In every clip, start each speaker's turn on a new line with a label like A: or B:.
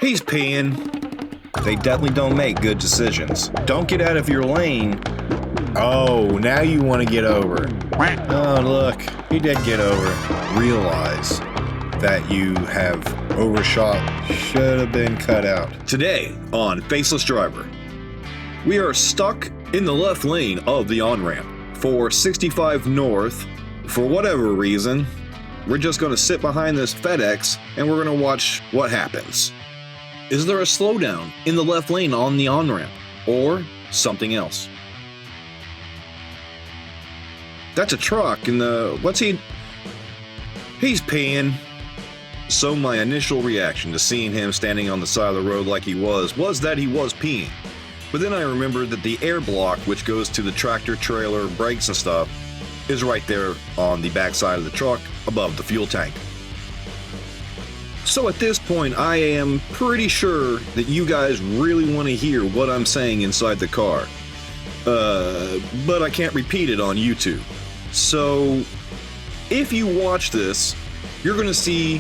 A: He's peeing. They definitely don't make good decisions. Don't get out of your lane. Oh, now you want to get over. Oh, look, he did get over. Realize that you have overshot. Should have been cut out. Today on Faceless Driver, we are stuck in the left lane of the on-ramp for 65 North. For whatever reason, we're just going to sit behind this FedEx and we're going to watch what happens. Is there a slowdown in the left lane on the on-ramp or something else? That's a truck and he's peeing. So my initial reaction to seeing him standing on the side of the road like he was that he was peeing. But then I remembered that the air block, which goes to the tractor, trailer, brakes and stuff, is right there on the back side of the truck above the fuel tank. So at this point, I am pretty sure that you guys really want to hear what I'm saying inside the car. But I can't repeat it on YouTube. So if you watch this, you're going to see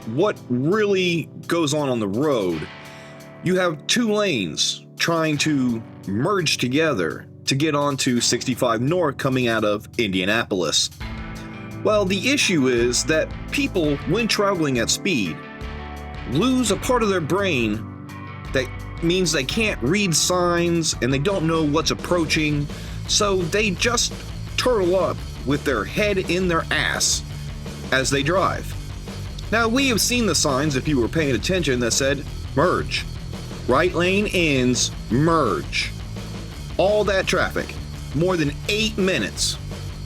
A: what really goes on the road. You have two lanes trying to merge together to get onto 65 North coming out of Indianapolis. Well, the issue is that people, when traveling at speed, lose a part of their brain that means they can't read signs and they don't know what's approaching, so they just turtle up with their head in their ass as they drive. Now, we have seen the signs, if you were paying attention, that said, merge. Right lane ends, merge. All that traffic, more than 8 minutes,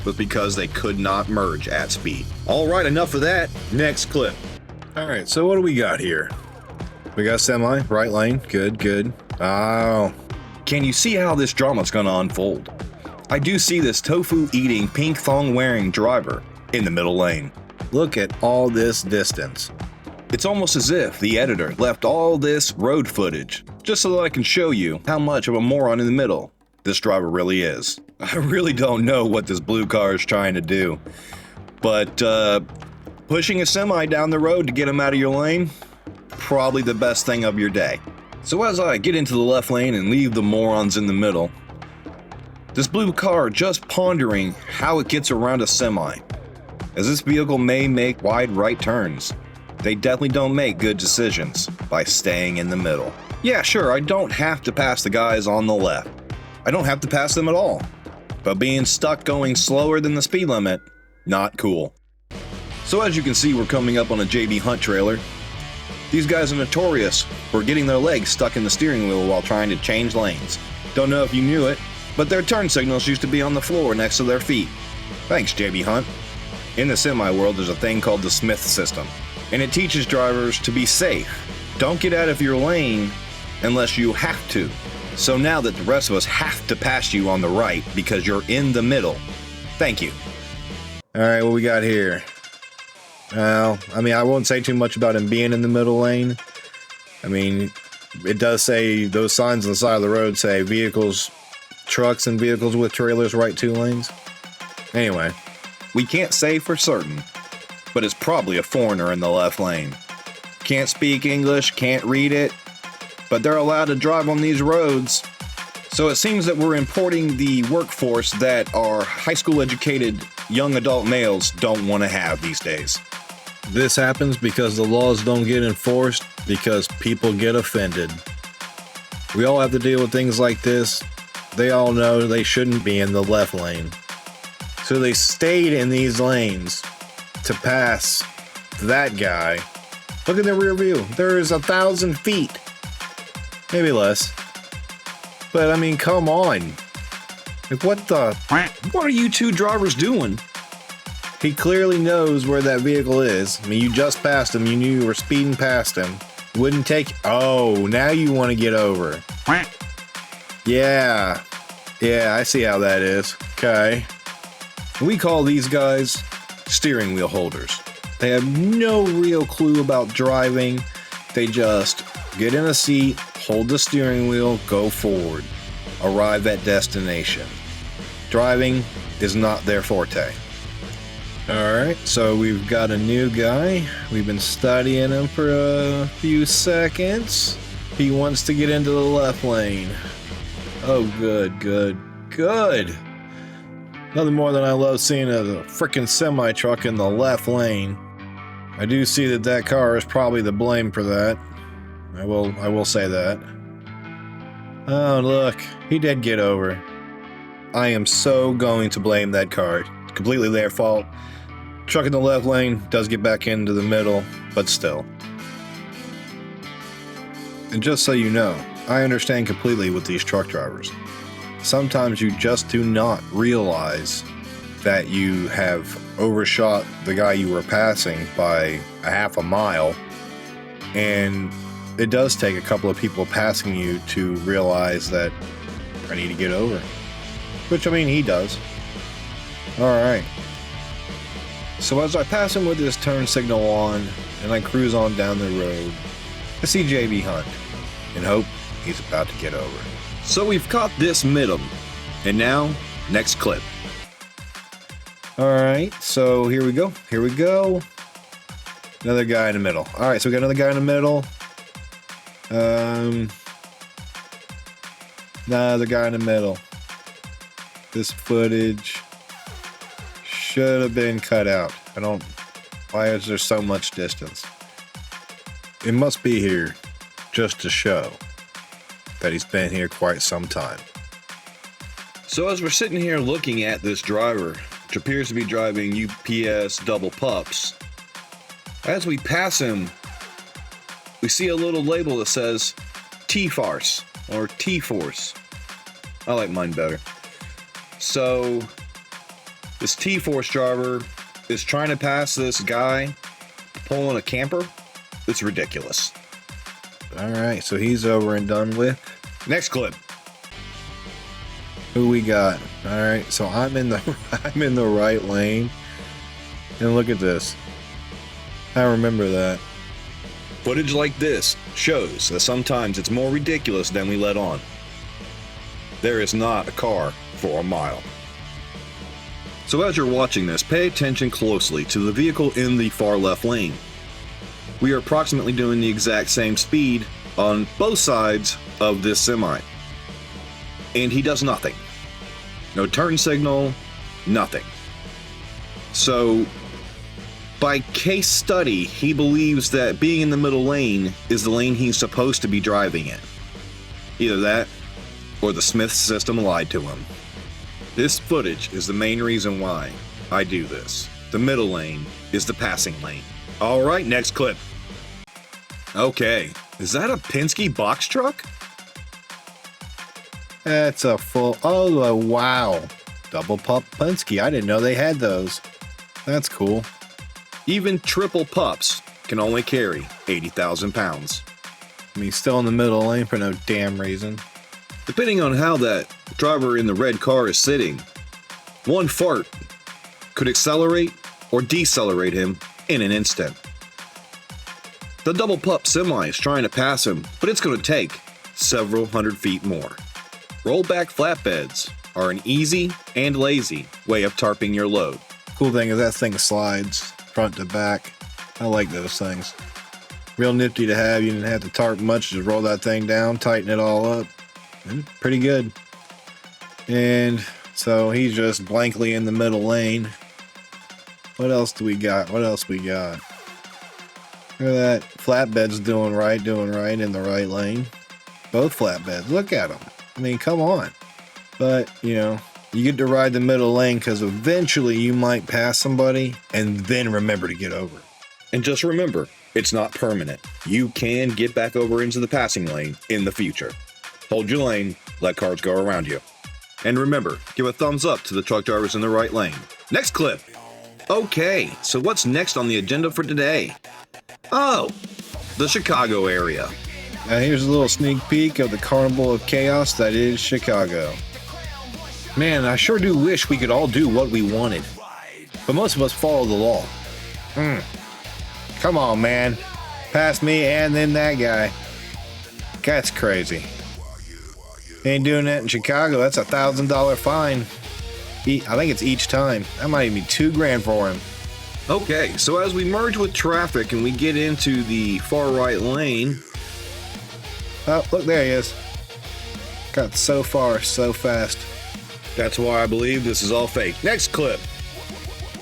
A: was because they could not merge at speed. All right, enough of that. Next clip. All right, so what do we got here? We got semi, right lane, good. Oh, can you see how this drama's gonna unfold? I do see this tofu-eating, pink thong-wearing driver in the middle lane. Look at all this distance. It's almost as if the editor left all this road footage just so that I can show you how much of a moron in the middle this driver really is. I really don't know what this blue car is trying to do, but pushing a semi down the road to get him out of your lane, probably the best thing of your day. So as I get into the left lane and leave the morons in the middle, this blue car just pondering how it gets around a semi, as this vehicle may make wide right turns. They definitely don't make good decisions by staying in the middle. Yeah, sure, I don't have to pass the guys on the left. I don't have to pass them at all. But being stuck going slower than the speed limit, not cool. So as you can see, we're coming up on a JB Hunt trailer. These guys are notorious for getting their legs stuck in the steering wheel while trying to change lanes. Don't know if you knew it, but their turn signals used to be on the floor next to their feet. Thanks, JB Hunt. In the semi world, there's a thing called the Smith system, and it teaches drivers to be safe. Don't get out of your lane unless you have to. So now that the rest of us have to pass you on the right because you're in the middle, thank you. All right, what we got here? Well, I mean, I won't say too much about him being in the middle lane. I mean, it does say, those signs on the side of the road say vehicles, trucks and vehicles with trailers right 2 lanes. Anyway, we can't say for certain, but it's probably a foreigner in the left lane. Can't speak English, can't read it, but they're allowed to drive on these roads. So it seems that we're importing the workforce that our high school educated young adult males don't want to have these days. This happens because the laws don't get enforced because people get offended. We all have to deal with things like this. They all know they shouldn't be in the left lane. So they stayed in these lanes to pass that guy. Look at the rear view. There's 1,000 feet. Maybe less. But I mean, come on. Like, what are you two drivers doing? He clearly knows where that vehicle is. I mean, you just passed him. You knew you were speeding past him. Wouldn't take... Oh, now you want to get over. Yeah, I see how that is. Okay. We call these guys steering wheel holders. They have no real clue about driving. They just get in a seat, hold the steering wheel, go forward, arrive at destination. Driving is not their forte. Alright, so we've got a new guy. We've been studying him for a few seconds. He wants to get into the left lane. Oh, good, good, good. Nothing more than I love seeing a frickin' semi-truck in the left lane. I do see that that car is probably to blame for that. I will say that. Oh, look, he did get over. I am so going to blame that car. Completely their fault. Truck in the left lane does get back into the middle, but still. And just so you know, I understand completely with these truck drivers. Sometimes you just do not realize that you have overshot the guy you were passing by a half a mile, and it does take a couple of people passing you to realize that I need to get over. Which, I mean, he does. Alright. So as I pass him with his turn signal on, and I cruise on down the road, I see JB Hunt, and hope he's about to get over. So we've caught this middle, and now, next clip. Alright, so here we go, here we go. Another guy in the middle. Alright, so we got another guy in the middle. Another guy in the middle. This footage should have been cut out. Why is there so much distance? It must be here just to show that he's been here quite some time. So as we're sitting here looking at this driver, which appears to be driving UPS double pups, as we pass him, we see a little label that says T-Farce or T-Force. I like mine better. So this T-Force driver is trying to pass this guy pulling a camper. It's ridiculous. Alright, so he's over and done with. Next clip. Who we got? Alright, so I'm in the right lane. And look at this. I remember that. Footage like this shows that sometimes it's more ridiculous than we let on. There is not a car for a mile. So as you're watching this, pay attention closely to the vehicle in the far left lane. We are approximately doing the exact same speed on both sides of this semi. And he does nothing. No turn signal, nothing. So, by case study, he believes that being in the middle lane is the lane he's supposed to be driving in. Either that, or the Smith system lied to him. This footage is the main reason why I do this. The middle lane is the passing lane. Alright, next clip. Okay, is that a Penske box truck? That's a full, oh wow. Double pup Penske, I didn't know they had those. That's cool. Even triple pups can only carry 80,000 pounds. I mean, still in the middle lane for no damn reason. Depending on how that driver in the red car is sitting, one fart could accelerate or decelerate him in an instant. The double pup semi is trying to pass him, but it's going to take several hundred feet more. Rollback flatbeds are an easy and lazy way of tarping your load. Cool thing is that thing slides front to back. I like those things. Real nifty to have. You didn't have to tarp much, just roll that thing down, tighten it all up. And pretty good. And so he's just blankly in the middle lane. What else do we got? What else we got? Look at that. Flatbed's doing right in the right lane. Both flatbeds. Look at them. I mean, come on. But, you know, you get to ride the middle lane because eventually you might pass somebody and then remember to get over. And just remember, it's not permanent. You can get back over into the passing lane in the future. Hold your lane, let cars go around you. And remember, give a thumbs up to the truck drivers in the right lane. Next clip. Okay, so what's next on the agenda for today? Oh, the Chicago area. Now here's a little sneak peek of the carnival of chaos that is Chicago. Man, I sure do wish we could all do what we wanted. But most of us follow the law. Come on, man. Pass me and then that guy. That's crazy. Ain't doing that in Chicago. That's $1,000 fine. I think it's each time. That might even be $2,000 for him. Okay, so as we merge with traffic and we get into the far right lane.
B: Oh, look, there he is. Got so far so fast.
A: That's why I believe this is all fake. Next clip.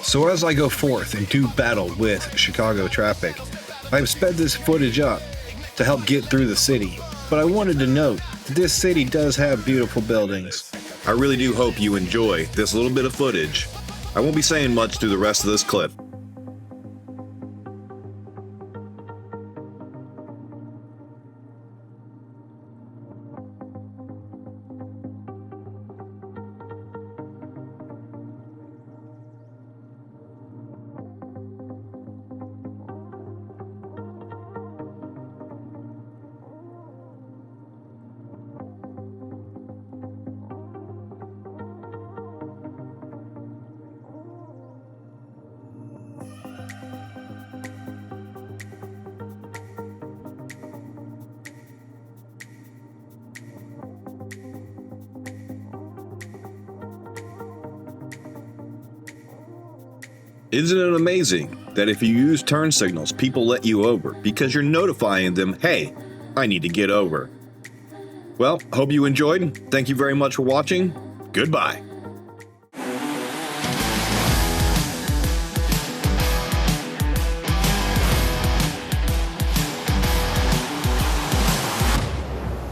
B: So as I go forth and do battle with Chicago traffic, I've sped this footage up to help get through the city. But I wanted to note that this city does have beautiful buildings.
A: I really do hope you enjoy this little bit of footage. I won't be saying much through the rest of this clip. Isn't it amazing that if you use turn signals, people let you over because you're notifying them, hey, I need to get over. Well, hope you enjoyed. Thank you very much for watching. Goodbye.